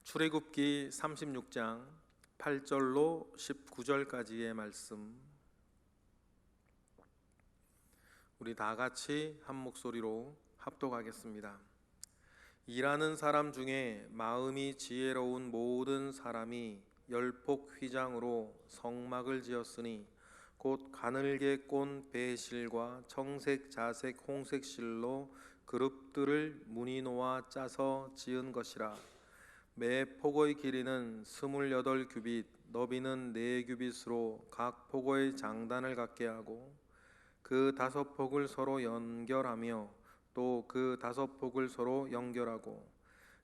출애굽기 36장 8절로 19절까지의 말씀, 우리 다 같이 한 목소리로 합독하겠습니다. 일하는 사람 중에 마음이 지혜로운 모든 사람이 열폭 휘장으로 성막을 지었으니 곧 가늘게 꼰 배실과 청색, 자색, 홍색 실로 그룹들을 무늬 놓아 짜서 지은 것이라. 매 폭의 길이는 28규빗, 너비는 4규빗으로 각 폭의 장단을 갖게 하고 그 5폭을 서로 연결하며 또 그 5폭을 서로 연결하고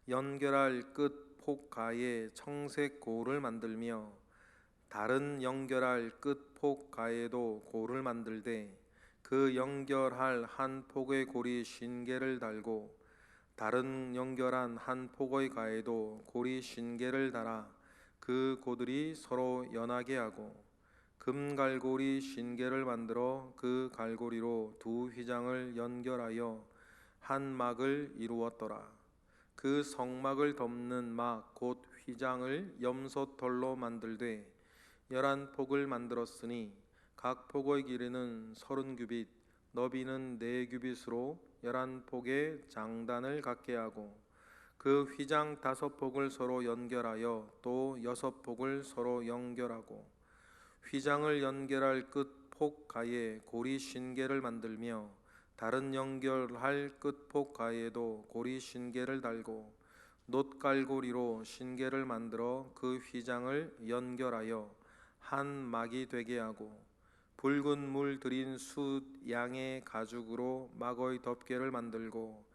연결할 끝 폭 가에 청색 고를 만들며 다른 연결할 끝 폭 가에도 고를 만들되 그 연결할 한 폭의 고리 50개를 달고 다른 연결한 한 폭의 가에도 고리 50개를 달아 그 고들이 서로 연하게 하고 금갈고리 50개를 만들어 그 갈고리로 두 휘장을 연결하여 한 막을 이루었더라. 그 성막을 덮는 막 곧 휘장을 염소털로 만들되 11폭을 만들었으니 각 폭의 길이는 30규빗, 너비는 4규빗으로 11폭의 장단을 갖게 하고 그 휘장 5폭을 서로 연결하여 또 6폭을 서로 연결하고 휘장을 연결할 끝 폭 가에 고리 50개를 만들며 다른 연결할 끝 폭 가에도 고리 50개를 달고 놋갈고리로 50개를 만들어 그 휘장을 연결하여 한 막이 되게 하고 붉은 물 들인 숫 양의 가죽으로 막의 덮개를 만들고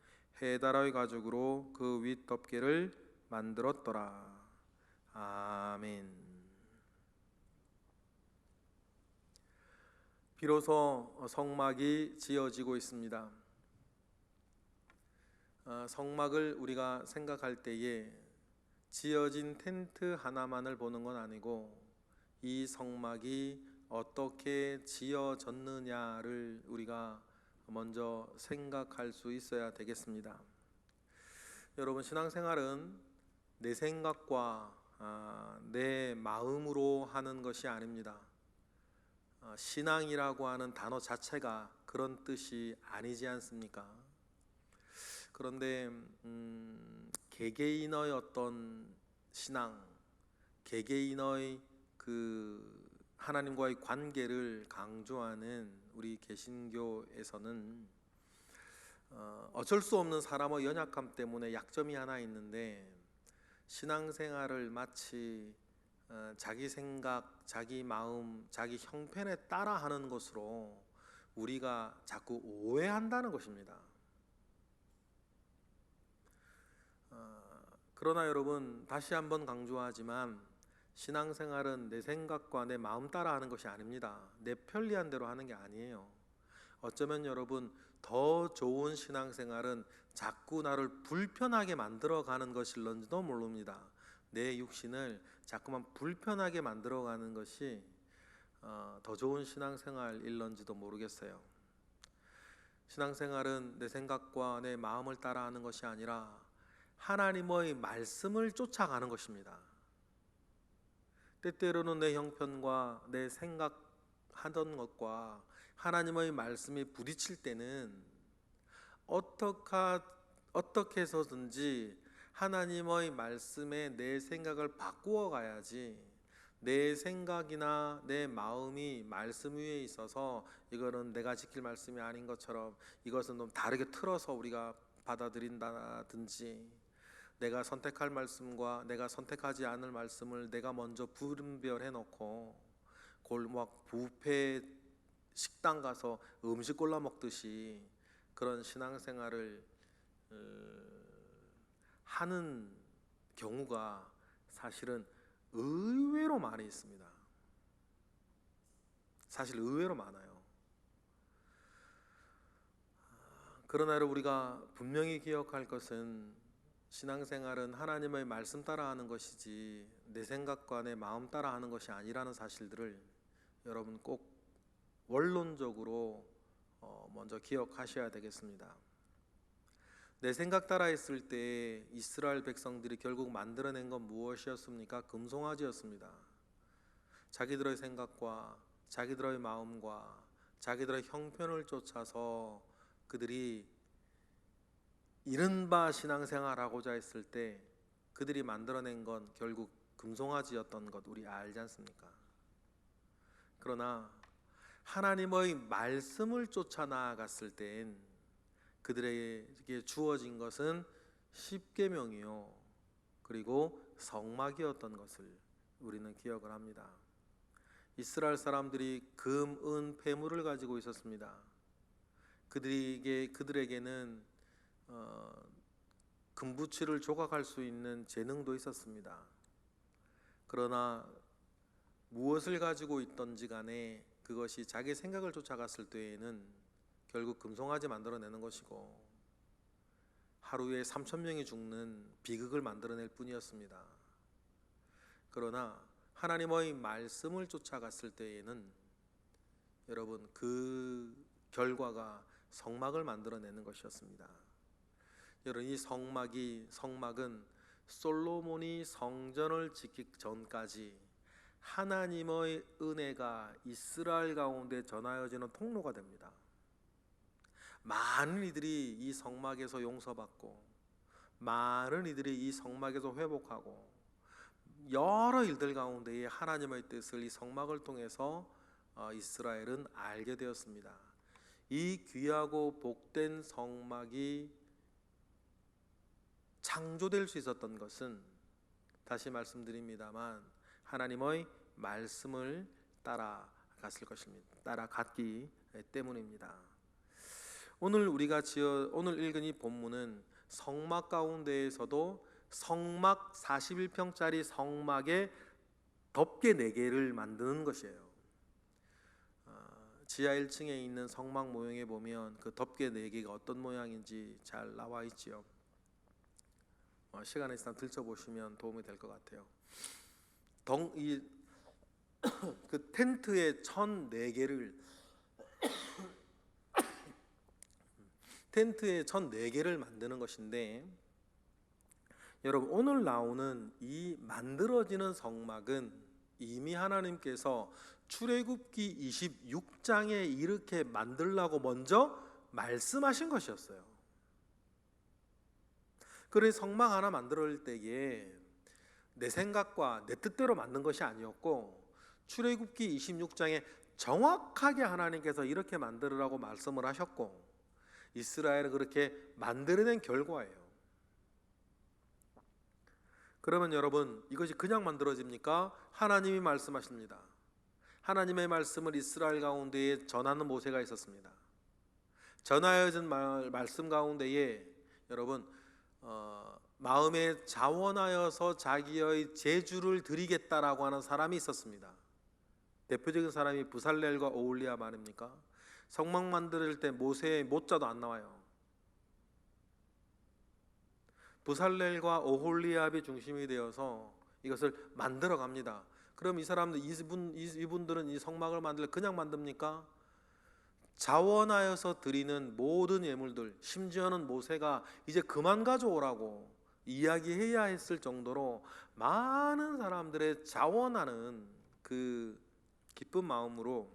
해달의 가죽으로 그 윗 덮개를 만들었더라. 아멘. 비로소 성막이 지어지고 있습니다. 성막을 우리가 생각할 때에 지어진 텐트 하나만을 보는 건 아니고 이 성막이 어떻게 지어졌느냐를 우리가 먼저 생각할 수 있어야 되겠습니다. 여러분, 신앙생활은 내 생각과 내 마음으로 하는 것이 아닙니다. 신앙이라고 하는 단어 자체가 그런 뜻이 아니지 않습니까? 그런데 개개인의 어떤 신앙, 개개인의 그 하나님과의 관계를 강조하는 우리 개신교에서는 어쩔 수 없는 사람의 연약함 때문에 약점이 하나 있는데, 신앙생활을 마치 자기 생각, 자기 마음, 자기 형편에 따라 하는 것으로 우리가 자꾸 오해한다는 것입니다. 그러나 여러분, 다시 한번 강조하지만 신앙생활은 내 생각과 내 마음 따라 하는 것이 아닙니다. 내 편리한 대로 하는 게 아니에요. 어쩌면 여러분, 더 좋은 신앙생활은 자꾸 나를 불편하게 만들어가는 것일런지도 모릅니다. 내 육신을 자꾸만 불편하게 만들어가는 것이 더 좋은 신앙생활일런지도 모르겠어요. 신앙생활은 내 생각과 내 마음을 따라하는 것이 아니라 하나님의 말씀을 쫓아가는 것입니다. 때때로는 내 형편과 내 생각하던 것과 하나님의 말씀이 부딪힐 때는 어떻게 해서든지 하나님의 말씀에 내 생각을 바꾸어 가야지, 내 생각이나 내 마음이 말씀 위에 있어서 이거는 내가 지킬 말씀이 아닌 것처럼 이것은 좀 다르게 틀어서 우리가 받아들인다든지, 내가 선택할 말씀과 내가 선택하지 않을 말씀을 내가 먼저 분별해 놓고 골목 뷔페 식당 가서 음식 골라 먹듯이 그런 신앙생활을 하는 경우가 사실은 의외로 많이 있습니다. 사실 의외로 많아요. 그러나 우리가 분명히 기억할 것은 신앙생활은 하나님의 말씀 따라 하는 것이지 내 생각과 내 마음 따라 하는 것이 아니라는 사실들을 여러분 꼭 원론적으로 먼저 기억하셔야 되겠습니다. 내 생각 따라 했을 때 이스라엘 백성들이 결국 만들어낸 건 무엇이었습니까? 금송아지였습니다. 자기들의 생각과 자기들의 마음과 자기들의 형편을 쫓아서 그들이 이른바 신앙생활하고자 했을 때 그들이 만들어낸 건 결국 금송아지였던 것 우리 알지 않습니까? 그러나 하나님의 말씀을 쫓아 나아갔을 땐 그들에게 주어진 것은 십계명이요 그리고 성막이었던 것을 우리는 기억을 합니다. 이스라엘 사람들이 금, 은, 폐물을 가지고 있었습니다. 그들에게는 금부치를 조각할 수 있는 재능도 있었습니다. 그러나 무엇을 가지고 있던지 간에 그것이 자기 생각을 쫓아갔을 때에는 결국 금송아지 만들어내는 것이고 하루에 3,000명이 죽는 비극을 만들어낼 뿐이었습니다. 그러나 하나님의 말씀을 쫓아갔을 때에는 여러분 그 결과가 성막을 만들어내는 것이었습니다. 여러분 이 성막은 솔로몬이 성전을 짓기 전까지 하나님의 은혜가 이스라엘 가운데 전하여지는 통로가 됩니다. 많은 이들이 이 성막에서 용서받고 많은 이들이 이 성막에서 회복하고 여러 일들 가운데에 하나님의 뜻을 이 성막을 통해서 이스라엘은 알게 되었습니다. 이 귀하고 복된 성막이 창조될 수 있었던 것은 다시 말씀드립니다만 하나님의 말씀을 따라갔을 것입니다. 따라갔기 때문입니다. 오늘 읽은 이 본문은 성막 가운데에서도 성막 41평짜리 성막에 덮개 4개를 만드는 것이에요. 지하 1층에 있는 성막 모형에 보면 그 덮개 4개가 어떤 모양인지 잘 나와 있지요. 시간에 있으면 들춰보시면 도움이 될 것 같아요. 그 텐트의 천 4개를 만드는 것인데 여러분 오늘 나오는 이 만들어지는 성막은 이미 하나님께서 출애굽기 26장에 이렇게 만들라고 먼저 말씀하신 것이었어요. 그래서 성막 하나 만들 때에 내 생각과 내 뜻대로 만든 것이 아니었고 출애굽기 26장에 정확하게 하나님께서 이렇게 만들으라고 말씀을 하셨고 이스라엘은 그렇게 만들어낸 결과예요. 그러면 여러분 이것이 그냥 만들어집니까? 하나님이 말씀하십니다. 하나님의 말씀을 이스라엘 가운데에 전하는 모세가 있었습니다. 전하여진 말씀 가운데에 여러분 마음에 자원하여서 자기의 제주를 드리겠다라고 하는 사람이 있었습니다. 대표적인 사람이 부살렐과 오홀리압 아닙니까? 성막 만들 때 모세의 모자도 안 나와요. 부살렐과 오홀리압이 중심이 되어서 이것을 만들어 갑니다. 그럼 이분들은 이 성막을 그냥 만듭니까? 자원하여서 드리는 모든 예물들, 심지어는 모세가 이제 그만 가져오라고 이야기해야 했을 정도로 많은 사람들의 자원하는 그 기쁜 마음으로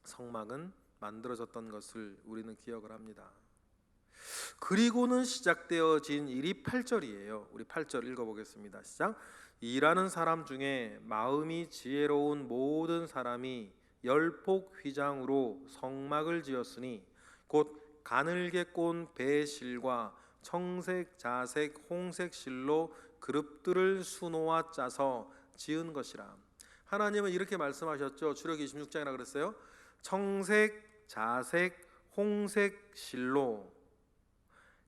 성막은 만들어졌던 것을 우리는 기억을 합니다. 그리고는 시작되어진 일이 8절이에요. 우리 8절 읽어보겠습니다. 시작. 일하는 사람 중에 마음이 지혜로운 모든 사람이 열폭 휘장으로 성막을 지었으니 곧 가늘게 꼰 배실과 청색, 자색, 홍색 실로 그룹들을 수놓아 짜서 지은 것이라. 하나님은 이렇게 말씀하셨죠. 출애굽기 26장이라 그랬어요. 청색, 자색, 홍색 실로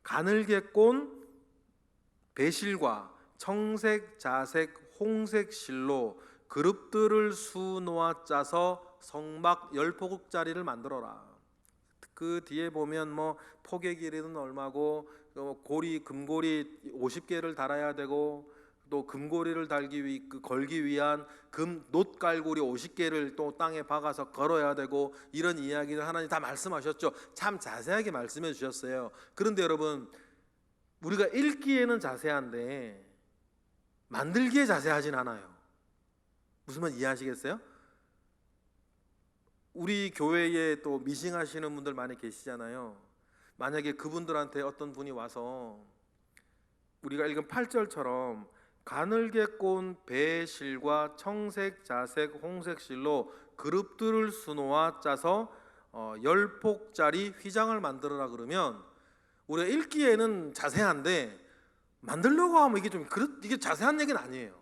가늘게 꼰 배실과 청색, 자색, 홍색 실로 그룹들을 수놓아 짜서 성막 10포국짜리를 만들어라. 그 뒤에 보면 뭐 폭의 길이는 얼마고 금고리 50개를 달아야 되고 또 금고리를 걸기 위한 금 놋갈고리 50개를 또 땅에 박아서 걸어야 되고 이런 이야기를 하나님 다 말씀하셨죠. 참 자세하게 말씀해 주셨어요. 그런데 여러분 우리가 읽기에는 자세한데 만들기에 자세하진 않아요. 무슨 말 이해하시겠어요? 우리 교회에 또 미싱하시는 분들 많이 계시잖아요. 만약에 그분들한테 어떤 분이 와서 우리가 읽은 8절처럼 가늘게 꼰 배실과 청색, 자색, 홍색 실로 그룹들을 수놓아 짜서 10폭짜리 휘장을 만들어라 그러면 우리가 읽기에는 자세한데 만들려고 하면 이게 자세한 얘기는 아니에요.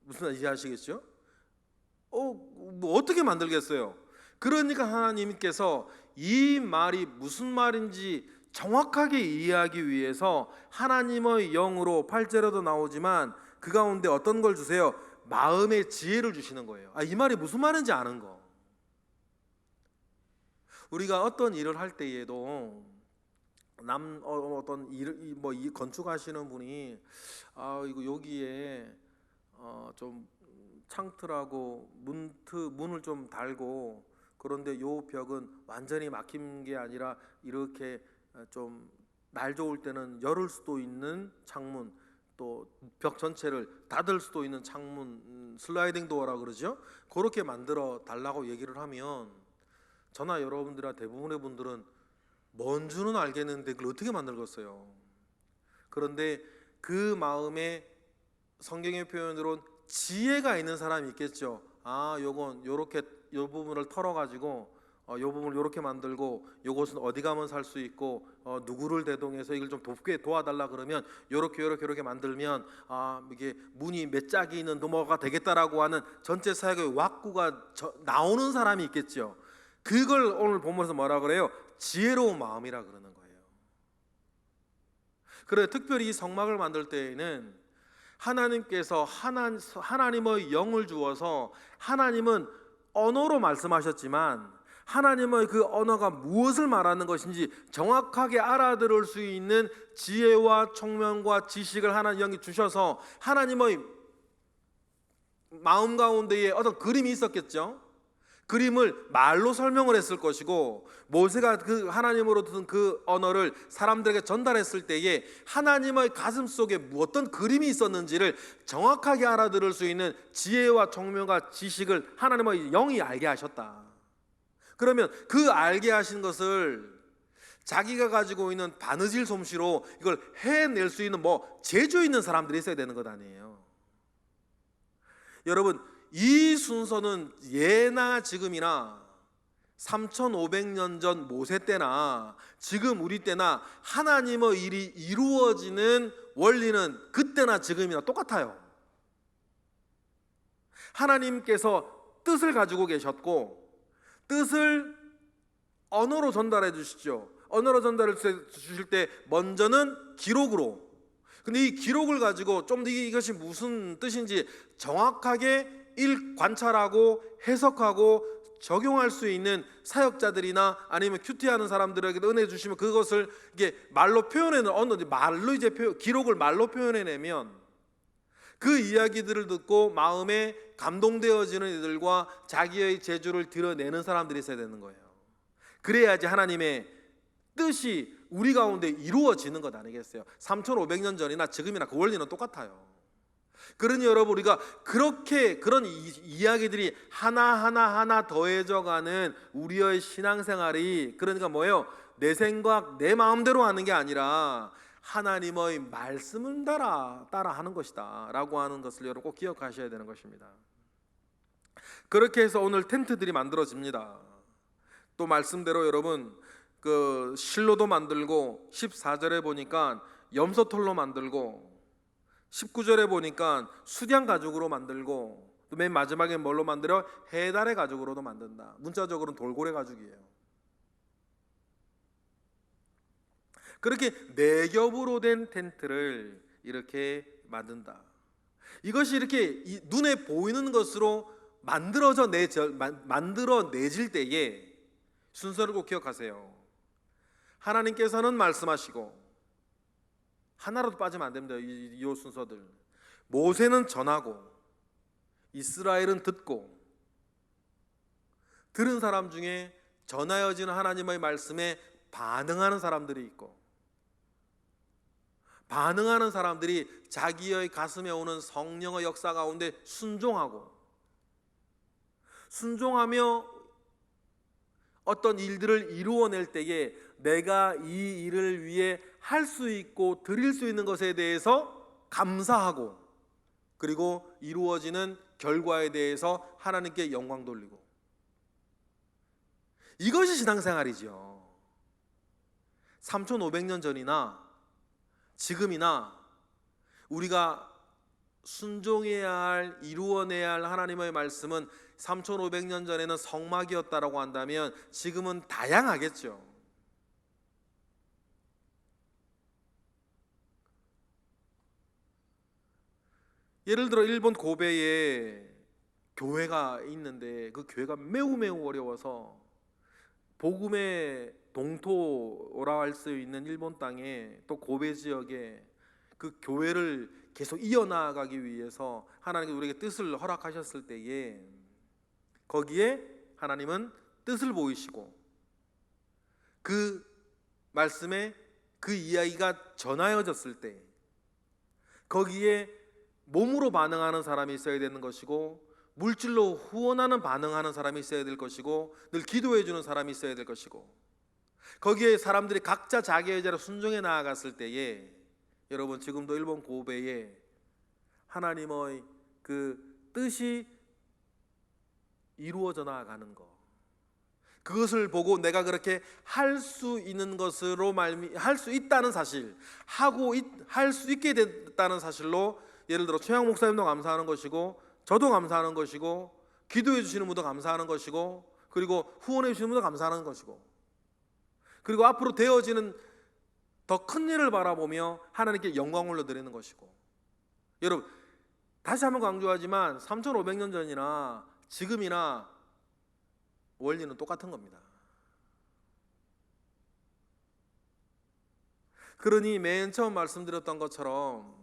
무슨 말인지 이해하시겠죠? 뭐 어떻게 만들겠어요? 그러니까 하나님께서 이 말이 무슨 말인지 정확하게 이해하기 위해서 하나님의 영으로 8절에도 나오지만 그 가운데 어떤 걸 주세요? 마음의 지혜를 주시는 거예요. 이 말이 무슨 말인지 아는 거. 우리가 어떤 일을 할 때에도 어떤 이 건축하시는 분이 이거 여기에 좀 창틀하고 문을 좀 달고, 그런데 요 벽은 완전히 막힌 게 아니라 이렇게 좀 날 좋을 때는 열을 수도 있는 창문, 또 벽 전체를 닫을 수도 있는 창문, 슬라이딩 도어라 그러죠. 그렇게 만들어 달라고 얘기를 하면 저나 여러분들이나 대부분의 분들은 뭔지는 알겠는데 그걸 어떻게 만들겠어요? 그런데 그 마음에 성경의 표현으로는 지혜가 있는 사람이 있겠죠. 요건 요렇게 요 부분을 털어 가지고 요 부분을 요렇게 만들고, 요것은 어디 가면 살 수 있고 누구를 대동해서 이걸 좀 돕게 도와달라 그러면 요렇게 만들면 이게 문이 몇 짝이 있는 도모가 되겠다라고 하는 전체 사역의 왁구가 나오는 사람이 있겠죠. 그걸 오늘 본문에서 뭐라 그래요? 지혜로운 마음이라 그러는 거예요. 그래, 특별히 이 성막을 만들 때에는 하나님께서 하나님의 영을 주어서, 하나님은 언어로 말씀하셨지만 하나님의 그 언어가 무엇을 말하는 것인지 정확하게 알아들을 수 있는 지혜와 총명과 지식을 하나님 영이 주셔서 하나님의 마음 가운데에 어떤 그림이 있었겠죠. 그림을 말로 설명을 했을 것이고, 모세가 그 하나님으로 듣은 그 언어를 사람들에게 전달했을 때에 하나님의 가슴 속에 어떤 그림이 있었는지를 정확하게 알아들을 수 있는 지혜와 총명과 지식을 하나님의 영이 알게 하셨다. 그러면 그 알게 하신 것을 자기가 가지고 있는 바느질 솜씨로 이걸 해낼 수 있는 재주 있는 사람들이 있어야 되는 것 아니에요. 여러분, 이 순서는 예나 지금이나 3500년 전 모세 때나 지금 우리 때나 하나님의 일이 이루어지는 원리는 그때나 지금이나 똑같아요. 하나님께서 뜻을 가지고 계셨고, 뜻을 언어로 전달해 주시죠. 언어로 전달해 주실 때 먼저는 기록으로. 근데 이 기록을 가지고 좀 더 이것이 무슨 뜻인지 정확하게 관찰하고 해석하고 적용할 수 있는 사역자들이나 아니면 큐티하는 사람들에게 은혜 주시면 그것을 이게 말로 표현해는 기록을 말로 표현해내면 그 이야기들을 듣고 마음에 감동되어지는 이들과 자기의 재주를 드러내는 사람들이 있어야 되는 거예요. 그래야지 하나님의 뜻이 우리 가운데 이루어지는 것 아니겠어요? 3500년 전이나 지금이나 그 원리는 똑같아요. 그러니 여러분, 우리가 그런 이야기들이 하나 더해져가는 우리의 신앙생활이, 그러니까 뭐예요? 내 생각, 내 마음대로 하는 게 아니라 하나님의 말씀을 따라 하는 것이다 라고 하는 것을 여러분 꼭 기억하셔야 되는 것입니다. 그렇게 해서 오늘 텐트들이 만들어집니다. 또 말씀대로 여러분 그 실로도 만들고, 14절에 보니까 염소털로 만들고, 19절에 보니까 수량 가죽으로 만들고, 또 맨 마지막에 뭘로 만들어? 해달의 가죽으로도 만든다. 문자적으로는 돌고래 가죽이에요. 그렇게 4겹으로 된 텐트를 이렇게 만든다. 이것이 이렇게 눈에 보이는 것으로 만들어내질 때에 순서를 꼭 기억하세요. 하나님께서는 말씀하시고, 하나라도 빠지면 안 됩니다. 이 순서들. 모세는 전하고, 이스라엘은 듣고, 들은 사람 중에 전하여지는 하나님의 말씀에 반응하는 사람들이 있고, 반응하는 사람들이 자기의 가슴에 오는 성령의 역사 가운데 순종하며 어떤 일들을 이루어낼 때에 내가 이 일을 위해 할 수 있고 드릴 수 있는 것에 대해서 감사하고, 그리고 이루어지는 결과에 대해서 하나님께 영광 돌리고, 이것이 신앙생활이죠. 3500년 전이나 지금이나 우리가 순종해야 할, 이루어내야 할 하나님의 말씀은 3500년 전에는 성막이었다라고 한다면 지금은 다양하겠죠. 예를 들어 일본 고베에 교회가 있는데 그 교회가 매우 어려워서 복음의 동토라 할 수 있는 일본 땅에, 또 고베 지역에 그 교회를 계속 이어나가기 위해서 하나님께서 우리에게 뜻을 허락하셨을 때에 거기에 하나님은 뜻을 보이시고 그 말씀에 그 이야기가 전하여졌을 때 거기에 몸으로 반응하는 사람이 있어야 되는 것이고, 물질로 후원하는 반응하는 사람이 있어야 될 것이고, 늘 기도해 주는 사람이 있어야 될 것이고, 거기에 사람들이 각자 자기의 자리로 순종해 나아갔을 때에 여러분, 지금도 일본 고베에 하나님의 그 뜻이 이루어져 나아가는 것, 그것을 보고 내가 그렇게 할 수 있는 것으로 할 수 있다는 사실, 할 수 있게 됐다는 사실로, 예를 들어 최양 목사님도 감사하는 것이고, 저도 감사하는 것이고, 기도해 주시는 분도 감사하는 것이고, 그리고 후원해 주시는 분도 감사하는 것이고, 그리고 앞으로 되어지는 더 큰 일을 바라보며 하나님께 영광을 올려드리는 것이고. 여러분, 다시 한번 강조하지만 3500년 전이나 지금이나 원리는 똑같은 겁니다. 그러니 맨 처음 말씀드렸던 것처럼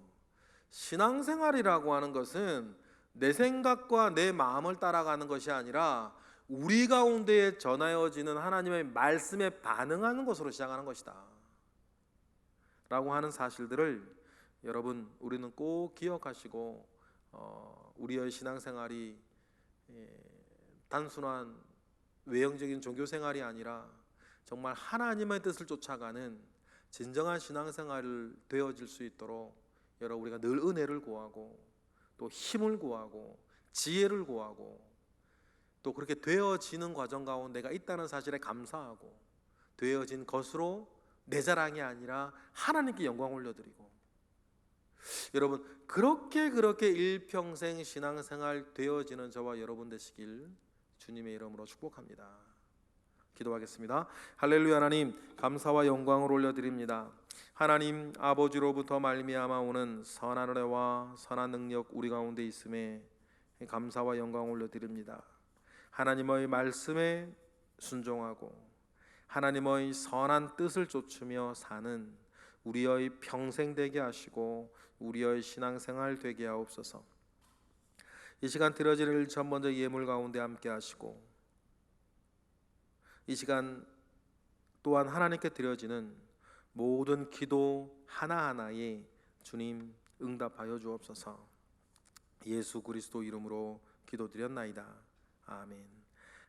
신앙생활이라고 하는 것은 내 생각과 내 마음을 따라가는 것이 아니라 우리 가운데에 전하여지는 하나님의 말씀에 반응하는 것으로 시작하는 것이다 라고 하는 사실들을 여러분, 우리는 꼭 기억하시고 우리의 신앙생활이 단순한 외형적인 종교생활이 아니라 정말 하나님의 뜻을 쫓아가는 진정한 신앙생활을 되어질 수 있도록 여러분, 우리가 늘 은혜를 구하고 또 힘을 구하고 지혜를 구하고, 또 그렇게 되어지는 과정 가운데 내가 있다는 사실에 감사하고, 되어진 것으로 내 자랑이 아니라 하나님께 영광 올려드리고, 여러분, 그렇게 일평생 신앙생활 되어지는 저와 여러분 되시길 주님의 이름으로 축복합니다. 기도하겠습니다. 할렐루야. 하나님, 감사와 영광을 올려드립니다. 하나님 아버지로부터 말미암아 오는 선한 은혜와 선한 능력 우리 가운데 있음에 감사와 영광을 올려드립니다. 하나님의 말씀에 순종하고 하나님의 선한 뜻을 쫓으며 사는 우리의 평생 되게 하시고 우리의 신앙생활 되게 하옵소서. 이 시간 드려질 일 전 먼저 예물 가운데 함께 하시고, 이 시간 또한 하나님께 드려지는 모든 기도 하나하나에 주님 응답하여 주옵소서. 예수 그리스도 이름으로 기도드렸나이다. 아멘.